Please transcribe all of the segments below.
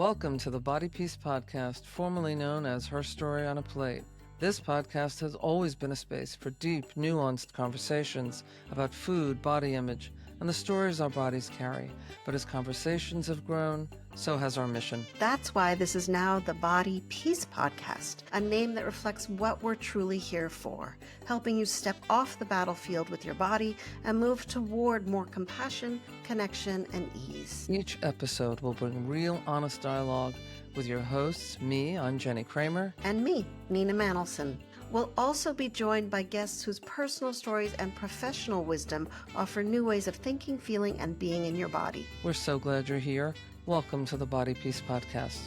Welcome to the Body Peace Podcast, formerly known as Her Story on a Plate. This podcast has always been a space for deep, nuanced conversations about food, body image, and the stories our bodies carry. But as conversations have grown, so has our mission. That's why this is now the Body Peace Podcast, a name that reflects what we're truly here for, helping you step off the battlefield with your body and move toward more compassion, connection, and ease. Each episode will bring real, honest dialogue with your hosts, me, I'm Jennie Kramer. And me, Nina Manolson. We'll also be joined by guests whose personal stories and professional wisdom offer new ways of thinking, feeling, and being in your body. We're so glad you're here. Welcome to the Body Peace Podcast.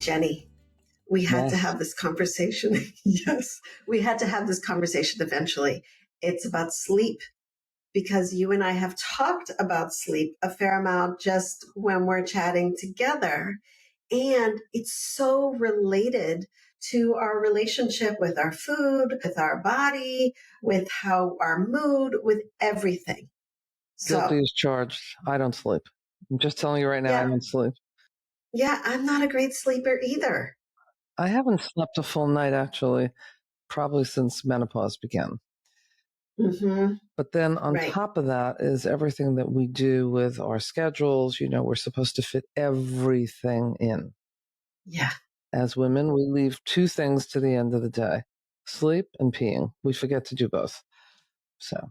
Jennie, we had to have this conversation. Yes, we had to have this conversation eventually. It's about sleep, because you and I have talked about sleep a fair amount just when we're chatting together. And it's so related to our relationship with our food, with our body, with how our mood, with everything. Guilty as charged. I don't sleep. I'm just telling you right now, I don't sleep. Yeah, I'm not a great sleeper either. I haven't slept a full night, actually, probably since menopause began. Mm-hmm. But then on top of that is everything that we do with our schedules. You know, we're supposed to fit everything in. Yeah. As women, we leave two things to the end of the day: sleep and peeing. We forget to do both. So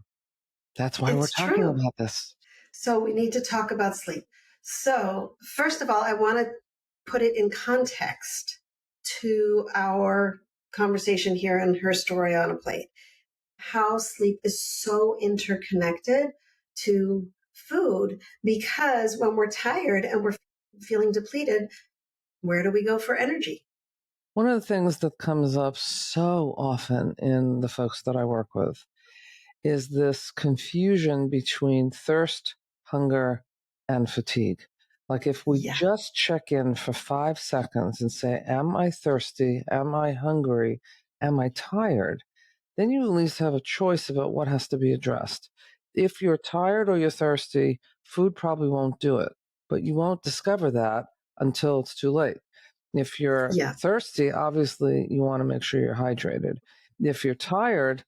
that's why we're talking about this. So we need to talk about sleep. So first of all, I want to put it in context to our conversation here and Her Story on a Plate. How sleep is so interconnected to food, because when we're tired and we're feeling depleted, where do we go for energy? One of the things that comes up so often in the folks that I work with is this confusion between thirst, hunger, and fatigue. Like if we just check in for 5 seconds and say, am I thirsty? Am I hungry? Am I tired? Then you at least have a choice about what has to be addressed. If you're tired or you're thirsty, food probably won't do it, but you won't discover that until it's too late. If you're thirsty, obviously you want to make sure you're hydrated. If you're tired,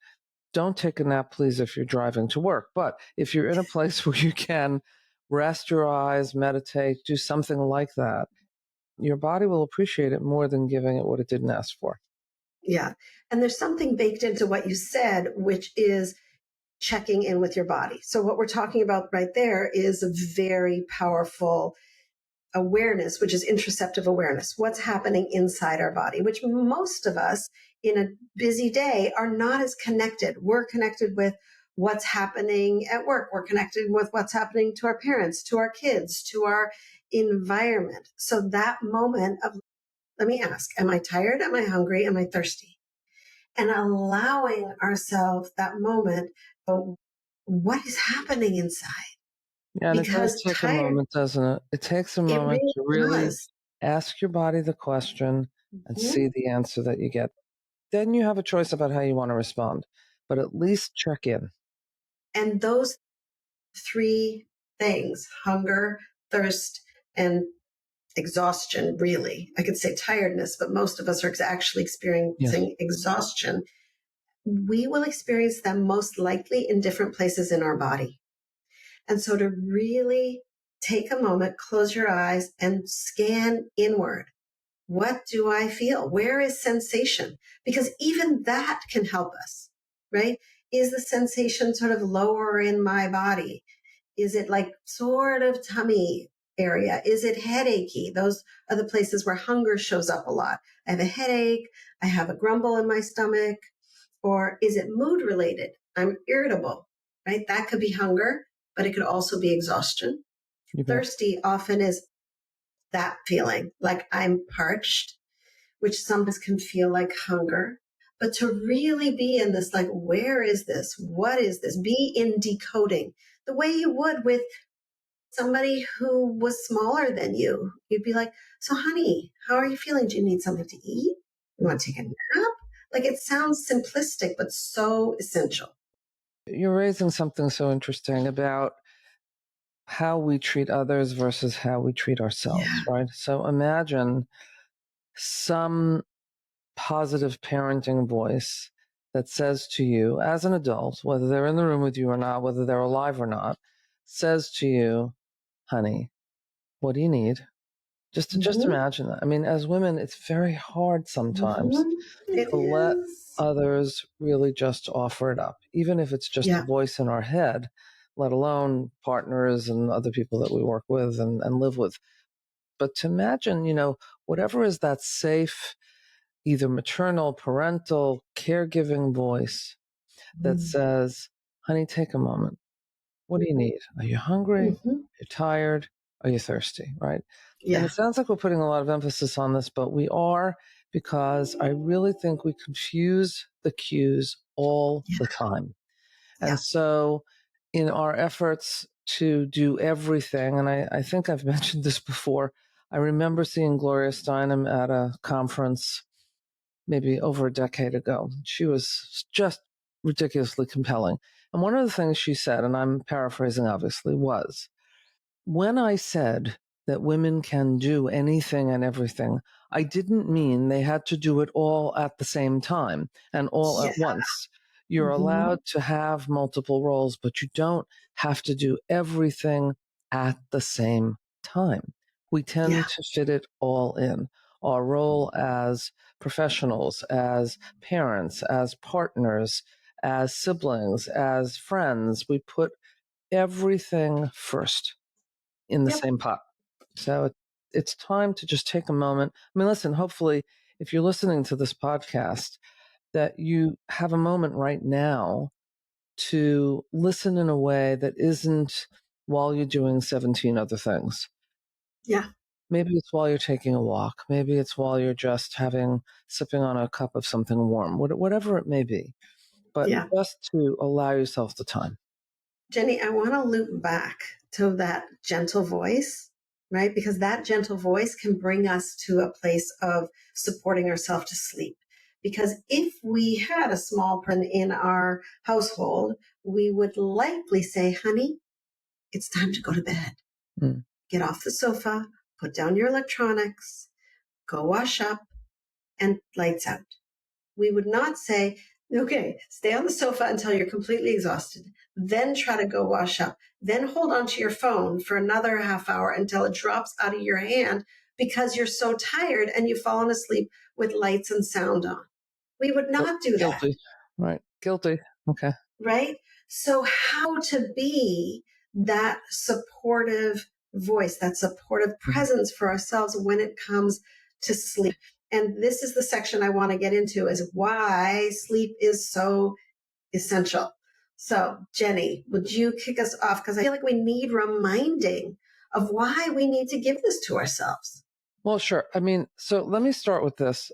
don't take a nap, please, if you're driving to work. But if you're in a place where you can rest your eyes, meditate, do something like that, your body will appreciate it more than giving it what it didn't ask for. Yeah. And there's something baked into what you said, which is checking in with your body. So what we're talking about right there is a very powerful awareness, which is interoceptive awareness. What's happening inside our body, which most of us in a busy day are not as connected. We're connected with what's happening at work. We're connected with what's happening to our parents, to our kids, to our environment. So that moment of, let me ask, am I tired? Am I hungry? Am I thirsty? And allowing ourselves that moment of what is happening inside. Yeah, and it does take a moment, doesn't it? It takes a moment to really ask your body the question and see the answer that you get. Then you have a choice about how you want to respond, but at least check in. And those three things, hunger, thirst, and exhaustion, really. I could say tiredness, but most of us are actually experiencing exhaustion. We will experience them most likely in different places in our body. And so to really take a moment, close your eyes and scan inward. What do I feel? Where is sensation? Because even that can help us, right? Is the sensation sort of lower in my body? Is it like sort of tummy area? Is it headachy? Those are the places where hunger shows up a lot. I have a headache. I have a grumble in my stomach. Or is it mood related? I'm irritable, right? That could be hunger, but it could also be exhaustion. Thirsty often is that feeling like I'm parched, which sometimes can feel like hunger. But to really be in this, like, where is this? What is this? Be in decoding the way you would with somebody who was smaller than you. You'd be like, so honey, how are you feeling? Do you need something to eat? You want to take a nap? Like, it sounds simplistic, but so essential. You're raising something so interesting about how we treat others versus how we treat ourselves, Yeah. right? So imagine some positive parenting voice that says to you as an adult, whether they're in the room with you or not, whether they're alive or not, says to you, honey, what do you need? Just Mm-hmm. imagine that. I mean, as women, it's very hard sometimes Mm-hmm. It to let is. others really just offer it up, even if it's just a Yeah. voice in our head, let alone partners and other people that we work with and live with. But to imagine, whatever is that safe, either maternal, parental, caregiving voice that says, honey, take a moment. What do you need? Are you hungry? Mm-hmm. You're tired? Are you thirsty? Right? And Yeah. it sounds like we're putting a lot of emphasis on this, but we are, because I really think we confuse the cues all Yeah. the time. Yeah. And so in our efforts to do everything, and I think I've mentioned this before, I remember seeing Gloria Steinem at a conference maybe over a decade ago. She was just ridiculously compelling. And one of the things she said, and I'm paraphrasing obviously, was, when I said that women can do anything and everything, I didn't mean they had to do it all at the same time and all Yeah. at once. You're Mm-hmm. allowed to have multiple roles, but you don't have to do everything at the same time. We Yeah. tend to fit it all in. Our role as professionals, as parents, as partners, as siblings, as friends, we put everything first in the Yep. same pot. So it's time to just take a moment. I mean, listen, hopefully, if you're listening to this podcast, that you have a moment right now to listen in a way that isn't while you're doing 17 other things. Yeah. Maybe it's while you're taking a walk. Maybe it's while you're just sipping on a cup of something warm, whatever it may be. But Yeah. just to allow yourself the time. Jenny, I want to loop back to that gentle voice, right? Because that gentle voice can bring us to a place of supporting ourselves to sleep. Because if we had a small person in our household, we would likely say, honey, it's time to go to bed. Mm. Get off the sofa, put down your electronics, go wash up, and lights out. We would not say, okay, stay on the sofa until you're completely exhausted, then try to go wash up, then hold on to your phone for another half hour until it drops out of your hand because you're so tired and you've fallen asleep with lights and sound on. We would not do that. Guilty. Right. Guilty. Okay. Right? So, how to be that supportive voice, that supportive Mhm. presence for ourselves when it comes to sleep. And this is the section I want to get into is why sleep is so essential. So, Jenny, would you kick us off? Because I feel like we need reminding of why we need to give this to ourselves. Well, sure. I mean, so let me start with this.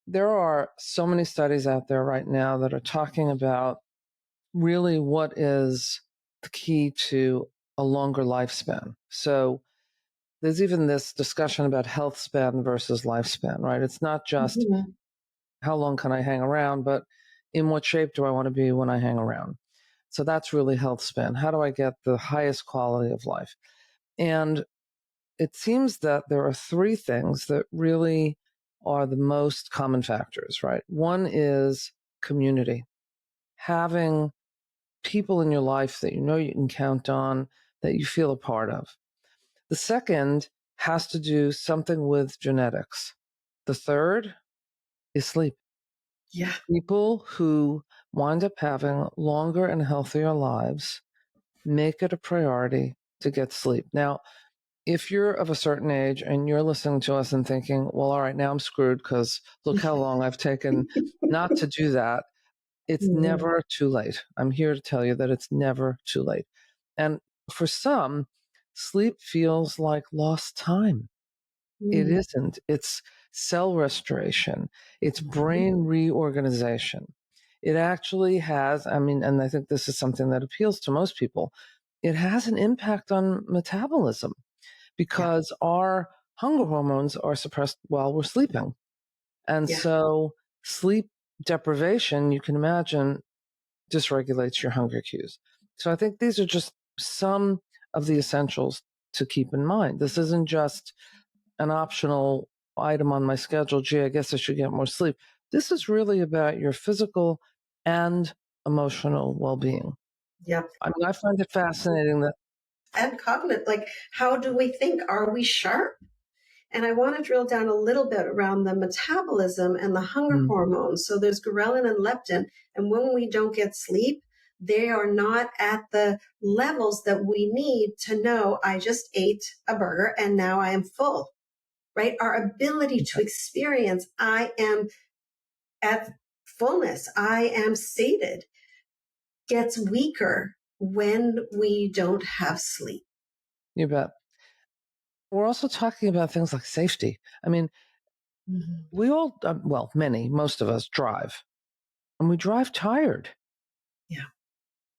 There are so many studies out there right now that are talking about really what is the key to a longer lifespan. So there's even this discussion about health span versus lifespan, right? It's not just Mm-hmm. how long can I hang around, but in what shape do I want to be when I hang around? So that's really health span. How do I get the highest quality of life? And it seems that there are three things that really are the most common factors, right? One is community, having people in your life that you know you can count on, that you feel a part of. The second has to do something with genetics. The third is sleep. Yeah. People who wind up having longer and healthier lives make it a priority to get sleep. Now, if you're of a certain age and you're listening to us and thinking, well, all right, now I'm screwed because look how long I've taken not to do that, it's Mm-hmm. never too late. I'm here to tell you that it's never too late. And for some, sleep feels like lost time. It isn't. It's cell restoration, it's brain reorganization. It actually has, I mean, and I think this is something that appeals to most people, it has an impact on metabolism Yeah. because our hunger hormones are suppressed while we're sleeping. And Yeah. so sleep deprivation, you can imagine, dysregulates your hunger cues. So I think these are just some of the essentials to keep in mind. This isn't just an optional item on my schedule. Gee, I guess I should get more sleep. This is really about your physical and emotional well-being. Yep. I mean, I find it fascinating that. And cognitive, like, how do we think? Are we sharp? And I want to drill down a little bit around the metabolism and the hunger hormones. So there's ghrelin and leptin. And when we don't get sleep, they are not at the levels that we need to know I just ate a burger and now I am full, right? Our ability to experience I am at fullness, I am sated, gets weaker when we don't have sleep. You bet. We're also talking about things like safety. I mean, we all, well, most of us drive, and we drive tired. Yeah.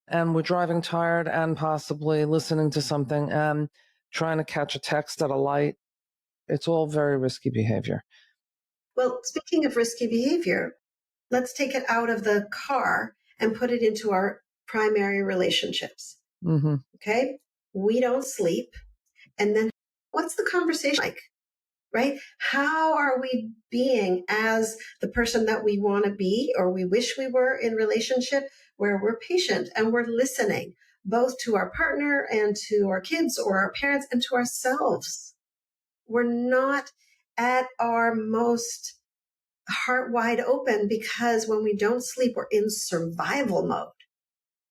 And we're driving tired and possibly listening to something and trying to catch a text at a light. It's all very risky behavior. Well, speaking of risky behavior, let's take it out of the car and put it into our primary relationships. Mm-hmm. Okay. We don't sleep. And then what's the conversation like? Right? How are we being as the person that we want to be or we wish we were in relationship, where we're patient and we're listening both to our partner and to our kids or our parents and to ourselves? We're not at our most heart wide open because when we don't sleep, we're in survival mode.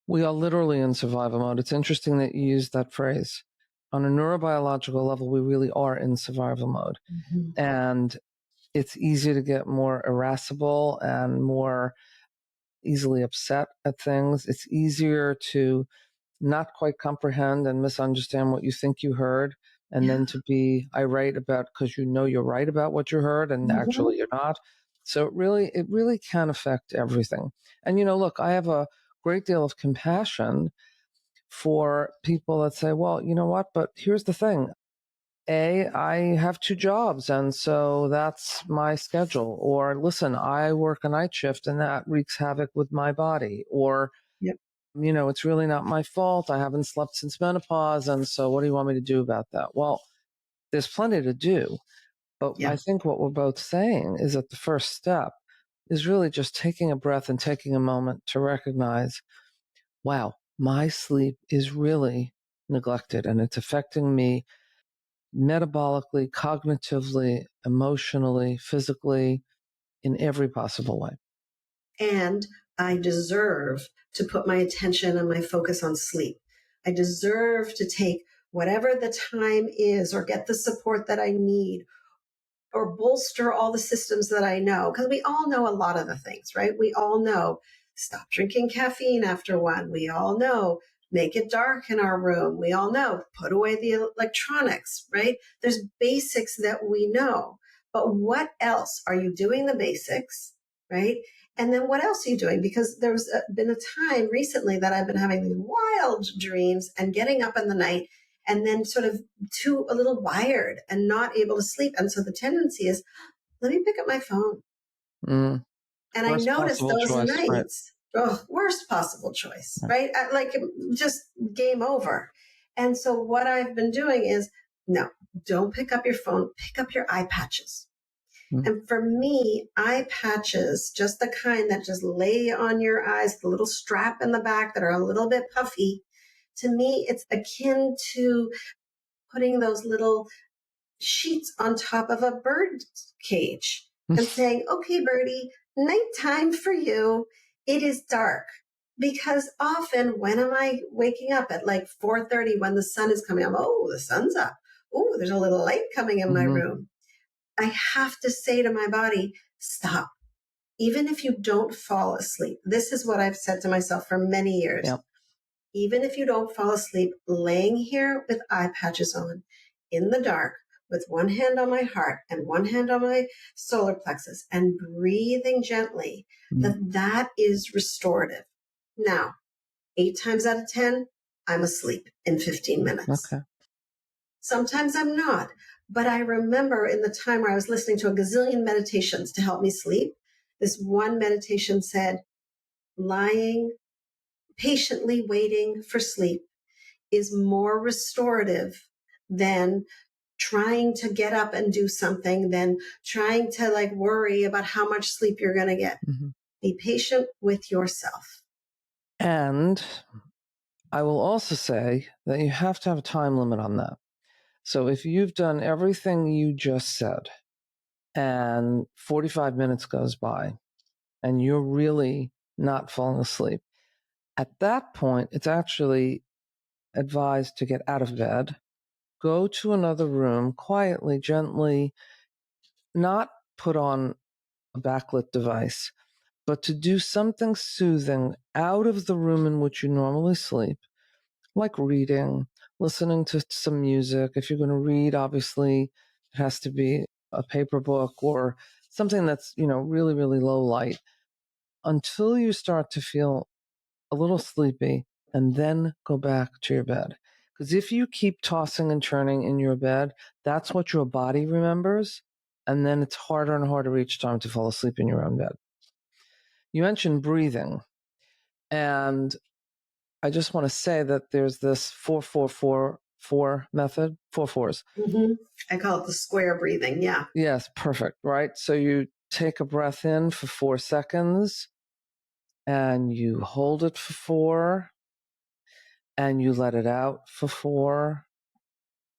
We are literally in survival mode. It's interesting that you used that phrase. On a neurobiological level, we really are in survival mode. Mm-hmm. And it's easier to get more irascible and more easily upset at things. It's easier to not quite comprehend and misunderstand what you think you heard, and then to be irate about because you know you're right about what you heard and actually you're not. So it really can affect everything. And look, I have a great deal of compassion for people that say, well, you know what, but here's the thing. I have 2 jobs, and so that's my schedule. Or listen, I work a night shift and that wreaks havoc with my body. Or, it's really not my fault. I haven't slept since menopause. And so what do you want me to do about that? Well, there's plenty to do. But I think what we're both saying is that the first step is really just taking a breath and taking a moment to recognize, wow, my sleep is really neglected and it's affecting me metabolically, cognitively, emotionally, physically, in every possible way. And I deserve to put my attention and my focus on sleep. I deserve to take whatever the time is or get the support that I need or bolster all the systems that I know. Because we all know a lot of the things, right? We all know stop drinking caffeine after 1. We all know make it dark in our room. We all know put away the electronics, right? There's basics that we know. But what else? Are you doing the basics, right? And then what else are you doing? Because there's been a time recently that I've been having these wild dreams and getting up in the night and then sort of a little wired and not able to sleep. And so the tendency is, let me pick up my phone. And I noticed those nights, worst possible choice, right? Like just game over. And so what I've been doing is, no, don't pick up your phone, pick up your eye patches. And for me, eye patches, just the kind that just lay on your eyes, the little strap in the back that are a little bit puffy. To me, it's akin to putting those little sheets on top of a bird cage and saying, okay, birdie, nighttime for you. It is dark. Because often when am I waking up at like 4:30 when the sun is coming up? Oh, the sun's up. Oh, there's a little light coming in my room. I have to say to my body, stop. Even if you don't fall asleep, this is what I've said to myself for many years. Yep. Even if you don't fall asleep, laying here with eye patches on in the dark, with one hand on my heart and one hand on my solar plexus and breathing gently, that is restorative. Now, 8 times out of 10, I'm asleep in 15 minutes. Okay. Sometimes I'm not. But I remember in the time where I was listening to a gazillion meditations to help me sleep, this one meditation said, lying, patiently waiting for sleep is more restorative than trying to get up and do something, than trying to like worry about how much sleep you're going to get. Mm-hmm. Be patient with yourself. And I will also say that you have to have a time limit on that. So if you've done everything you just said and 45 minutes goes by and you're really not falling asleep, at that point, it's actually advised to get out of bed, go to another room quietly, gently, not put on a backlit device, but to do something soothing out of the room in which you normally sleep, like reading, listening to some music. If you're going to read, obviously, it has to be a paper book or something that's, really, really low light until you start to feel a little sleepy and then go back to your bed. Because if you keep tossing and turning in your bed, that's what your body remembers. And then it's harder and harder each time to fall asleep in your own bed. You mentioned breathing. And I just want to say that there's this 4-4-4-4 method, 4-4s. Mm-hmm. I call it the square breathing. Yeah. Yes, perfect, right? So you take a breath in for 4 seconds and you hold it for 4 and you let it out for 4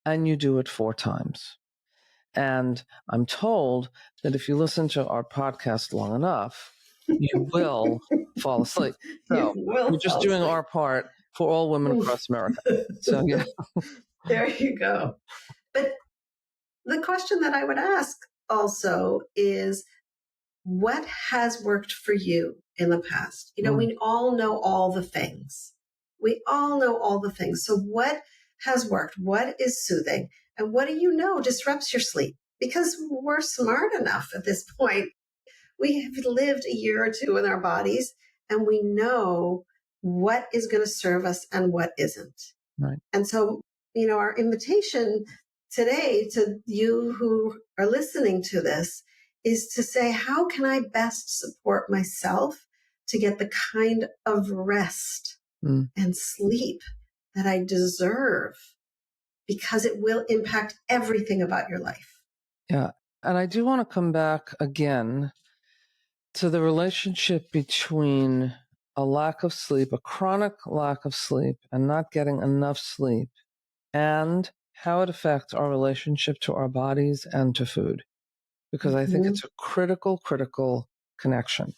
and you do it 4 times. And I'm told that if you listen to our podcast long enough, you will fall asleep. You So will we're just fall doing asleep. our part for all women across America. So yeah. There you go. But the question that I would ask also is, what has worked for you in the past? We all know all the things. We all know all the things. So what has worked? What is soothing? And what do you know disrupts your sleep? Because we're smart enough at this point. We have lived a year or two in our bodies and we know what is going to serve us and what isn't. Right. And so, our invitation today to you who are listening to this is to say, how can I best support myself to get the kind of rest and sleep that I deserve? Because it will impact everything about your life. Yeah. And I do want to come back again to the relationship between a lack of sleep, a chronic lack of sleep, and not getting enough sleep, and how it affects our relationship to our bodies and to food. Because I think it's a critical connection.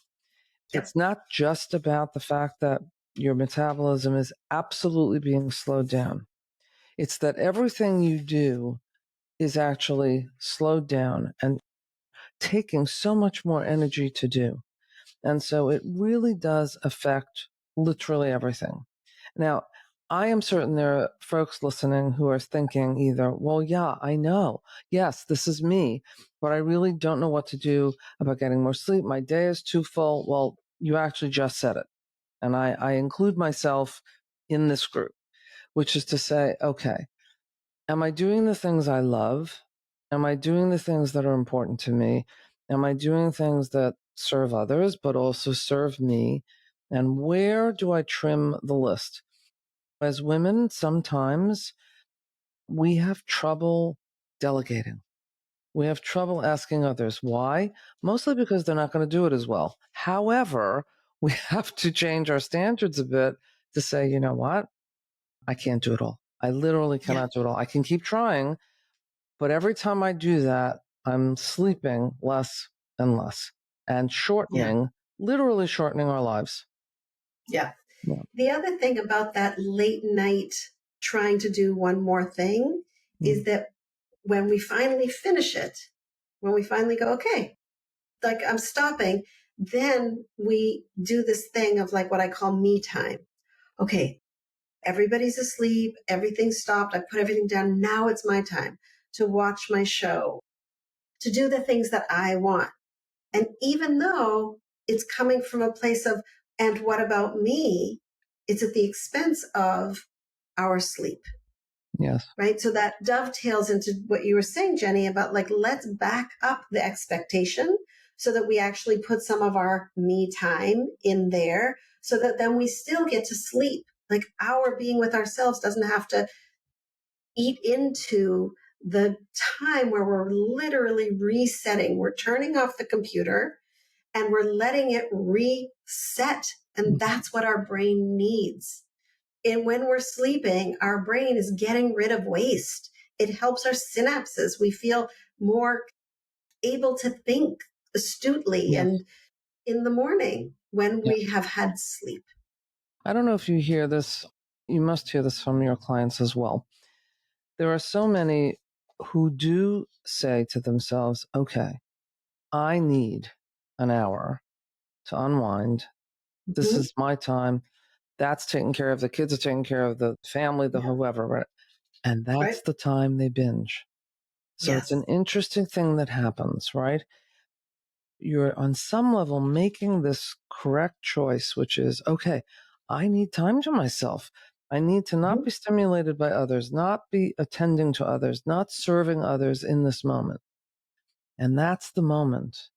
Yep. It's not just about the fact that your metabolism is absolutely being slowed down. It's that everything you do is actually slowed down and taking so much more energy to do. And so it really does affect literally everything. Now, I am certain there are folks listening who are thinking either, well, yeah, I know. Yes, this is me, but I really don't know what to do about getting more sleep. My day is too full. Well, you actually just said it. And I include myself in this group, which is to say, okay, am I doing the things I love? Am I doing the things that are important to me? Am I doing things that serve others, but also serve me? And where do I trim the list? As women, sometimes we have trouble delegating. We have trouble asking others. Why? Mostly because they're not going to do it as well. However, we have to change our standards a bit to say, you know what? I can't do it all. I literally cannot do it all. I can keep trying, but every time I do that, I'm sleeping less and less and literally shortening our lives. Yeah. Yeah. The other thing about that late night trying to do one more thing is that when we finally finish it, when we finally go, okay, like I'm stopping, then we do this thing of like what I call me time. Okay, everybody's asleep, everything's stopped, I put everything down. Now it's my time to watch my show, to do the things that I want. And even though it's coming from a place of, and what about me? It's at the expense of our sleep. Yes. Right. So that dovetails into what you were saying, Jenny, about like, let's back up the expectation so that we actually put some of our me time in there so that then we still get to sleep Like our being with ourselves doesn't have to eat into the time where we're literally resetting. We're turning off the computer and we're letting it reset. And Mhm. that's what our brain needs. And when we're sleeping, our brain is getting rid of waste. It helps our synapses. We feel more able to think astutely Yes. and in the morning when Yeah. we have had sleep. I don't know if you hear this. You must hear this from your clients as well. There are so many who do say to themselves, okay, I need an hour to unwind. This Mhm. is my time. That's taken care of. The kids are taken care of, the family, the Yeah. whoever, right? And Right. that's the time they binge. So it's an Yes. interesting thing that happens, right? You're on some level making this correct choice, which is, okay, I need time to myself. I need to not Mhm. be stimulated by others, not be attending to others, not serving others in this moment. And that's the moment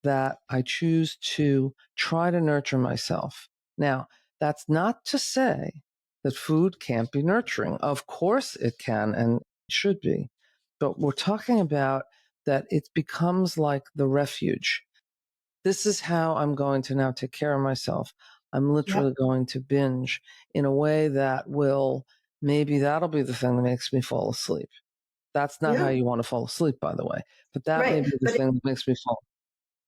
that I choose to try to nurture myself. Now, that's not to say that food can't be nurturing. Of course it can and should be. But we're talking about that it becomes like the refuge. This is how I'm going to now take care of myself. I'm Yep. literally going to binge in a way that will, maybe that'll be the thing that makes me fall asleep. That's not how Yeah. you want to fall asleep, by the way. But that may Right. be the But thing that makes me fall.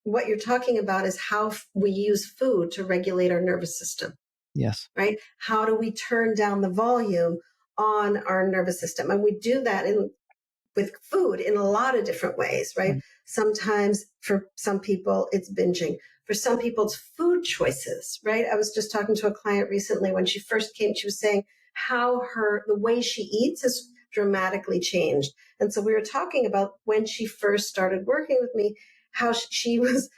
what you're talking about is how we use food to regulate our nervous system, Yes. right? How do we turn down the volume on our nervous system? And we do that with food in a lot of different ways, right? Right. Sometimes for some people, it's binging. For some people, it's food choices, right? I was just talking to a client recently when she first came, she was saying how the way she eats has dramatically changed. And so we were talking about when she first started working with me, how she was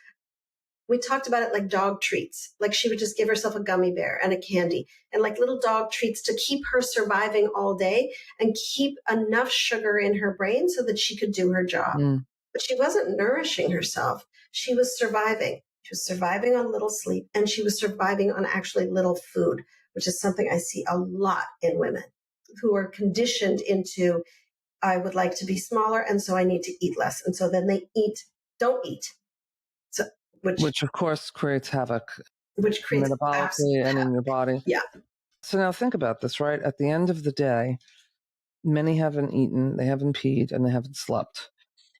we talked about it like dog treats. Like she would just give herself a gummy bear and a candy and like little dog treats to keep her surviving all day and keep enough sugar in her brain so that she could do her job. Mm, But she wasn't nourishing herself. She was surviving. She was surviving on little sleep and she was surviving on actually little food, which is something I see a lot in women who are conditioned into, I would like to be smaller. And so I need to eat less. And so then they don't eat. So, which which, of course, creates havoc which creates abs. metabolically and in your body. Yeah. So now think about this, right? At the end of the day, many haven't eaten, they haven't peed, and they haven't slept.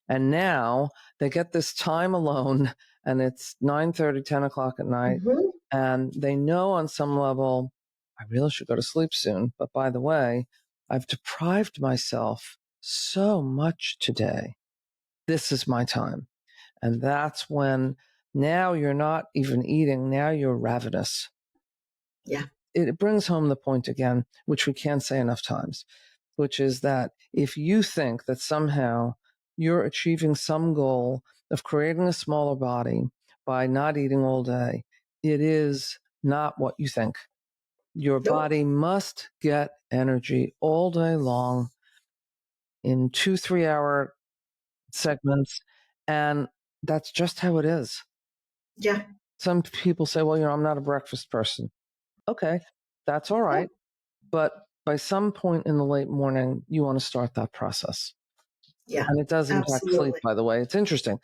And now they get this time alone, and it's 9:30, 10 o'clock at night, Hmm. and they know on some level, I really should go to sleep soon. But by the way, I've deprived myself so much today. This is my time. And that's when now you're not even eating, now you're ravenous. Yeah. It brings home the point again, which we can't say enough times, which is that if you think that somehow you're achieving some goal of creating a smaller body by not eating all day, it is not what you think. Your Nope. body must get energy all day long in 2, 3 hour segments. And that's just how it is. Yeah. Some people say, well, I'm not a breakfast person. Okay, that's all Yeah. right. But by some point in the late morning, you want to start that process. Yeah. And it does impact sleep, Absolutely. by the way. It's interesting.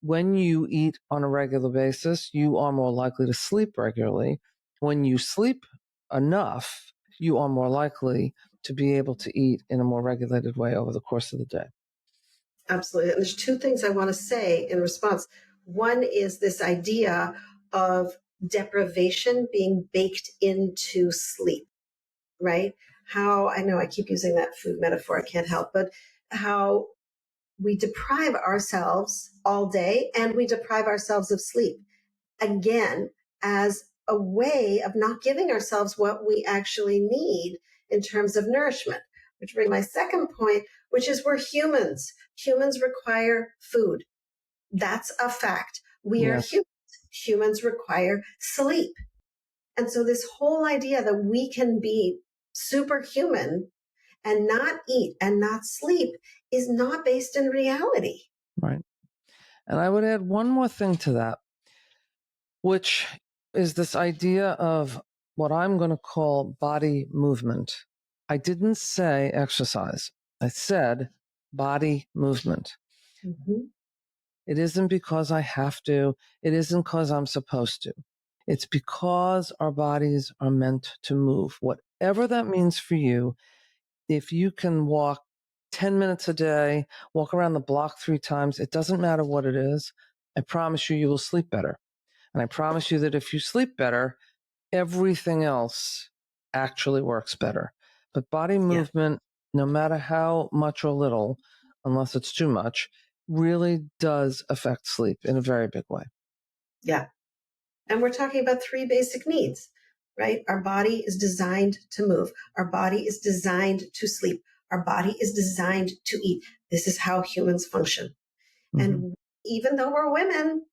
When you eat on a regular basis, you are more likely to sleep regularly. When you sleep enough, you are more likely to be able to eat in a more regulated way over the course of the day. Absolutely. And there's two things I want to say in response. One is this idea of deprivation being baked into sleep, right? How I know I keep using that food metaphor, I can't help, but how we deprive ourselves all day and we deprive ourselves of sleep again as a way of not giving ourselves what we actually need in terms of nourishment. Which brings my second point, which is we're humans. Humans require food. That's a fact. We are Yes, humans. Humans require sleep. And so this whole idea that we can be superhuman and not eat and not sleep is not based in reality. right. And I would add one more thing to that, which is this idea of what I'm going to call body movement. I didn't say exercise. I said body movement. Mm-hmm. It isn't because I have to. It isn't because I'm supposed to. It's because our bodies are meant to move. Whatever that means for you, if you can walk 10 minutes a day, walk around the block 3 times, it doesn't matter what it is. I promise you, you will sleep better. And I promise you that if you sleep better, everything else actually works better. But body movement, no matter how much or little, unless it's too much, really does affect sleep in a very big way. Yeah. And we're talking about 3 basic needs, right? Our body is designed to move. Our body is designed to sleep. Our body is designed to eat. This is how humans function. Mm-hmm. And even though we're women,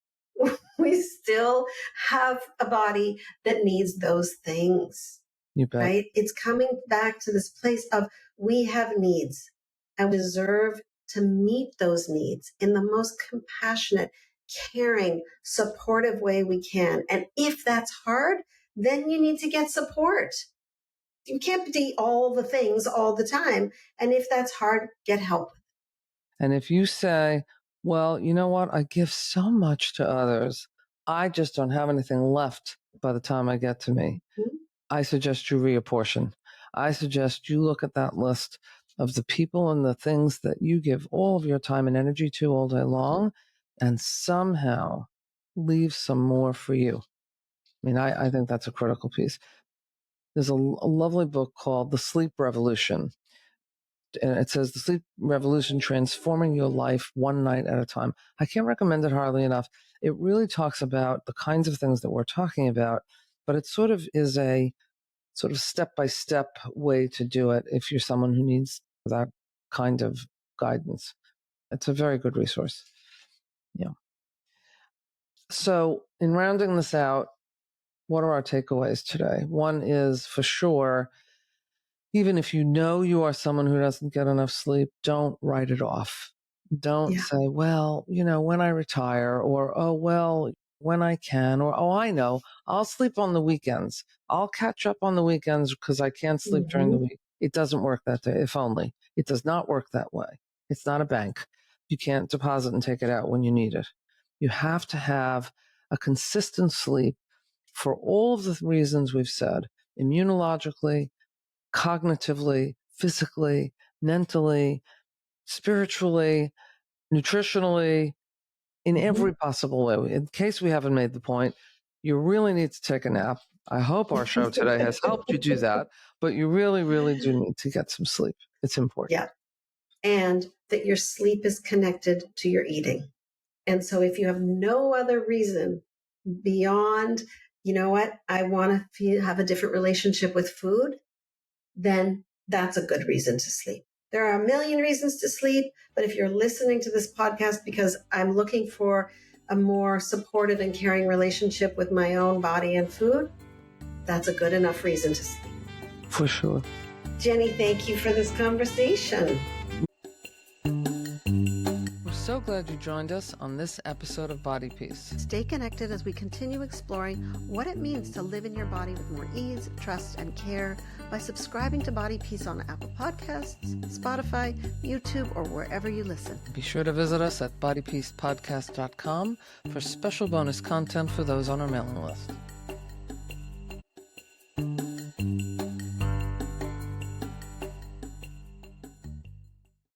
we still have a body that needs those things. You bet. Right? It's coming back to this place of we have needs and we deserve to meet those needs in the most compassionate, caring, supportive way we can. And if that's hard, then you need to get support. You can't be all the things all the time. And if that's hard, get help. And if you say, well, you know what? I give so much to others. I just don't have anything left by the time I get to me. Mm-hmm. I suggest you reapportion. I suggest you look at that list of the people and the things that you give all of your time and energy to all day long and somehow leave some more for you. I mean, I think that's a critical piece. There's a lovely book called The Sleep Revolution. And it says The Sleep Revolution, Transforming Your Life One Night at a Time. I can't recommend it hardly enough. It really talks about the kinds of things that we're talking about, but it sort of is a sort of step-by-step way to do it if you're someone who needs that kind of guidance. It's a very good resource. Yeah. So in rounding this out, what are our takeaways today? One is for sure, even if you know you are someone who doesn't get enough sleep, don't write it off. Don't say, well, when I retire, or, oh, well, when I can, or, oh, I know, I'll sleep on the weekends. I'll catch up on the weekends because I can't sleep during the week. It doesn't work that way, if only. It does not work that way. It's not a bank. You can't deposit and take it out when you need it. You have to have a consistent sleep for all of the reasons we've said, immunologically, cognitively, physically, mentally, spiritually, nutritionally, in every possible way. In case we haven't made the point, you really need to take a nap. I hope our show today has helped you do that, but you really, really do need to get some sleep. It's important. Yeah. And that your sleep is connected to your eating. And so if you have no other reason beyond, you know what, I want to have a different relationship with food, then that's a good reason to sleep. There are a million reasons to sleep, but if you're listening to this podcast because I'm looking for a more supportive and caring relationship with my own body and food, that's a good enough reason to sleep. For sure. Jennie, thank you for this conversation. We're so glad you joined us on this episode of Body Peace. Stay connected as we continue exploring what it means to live in your body with more ease, trust, and care by subscribing to Body Peace on Apple Podcasts, Spotify, YouTube, or wherever you listen. Be sure to visit us at bodypeacepodcast.com for special bonus content for those on our mailing list.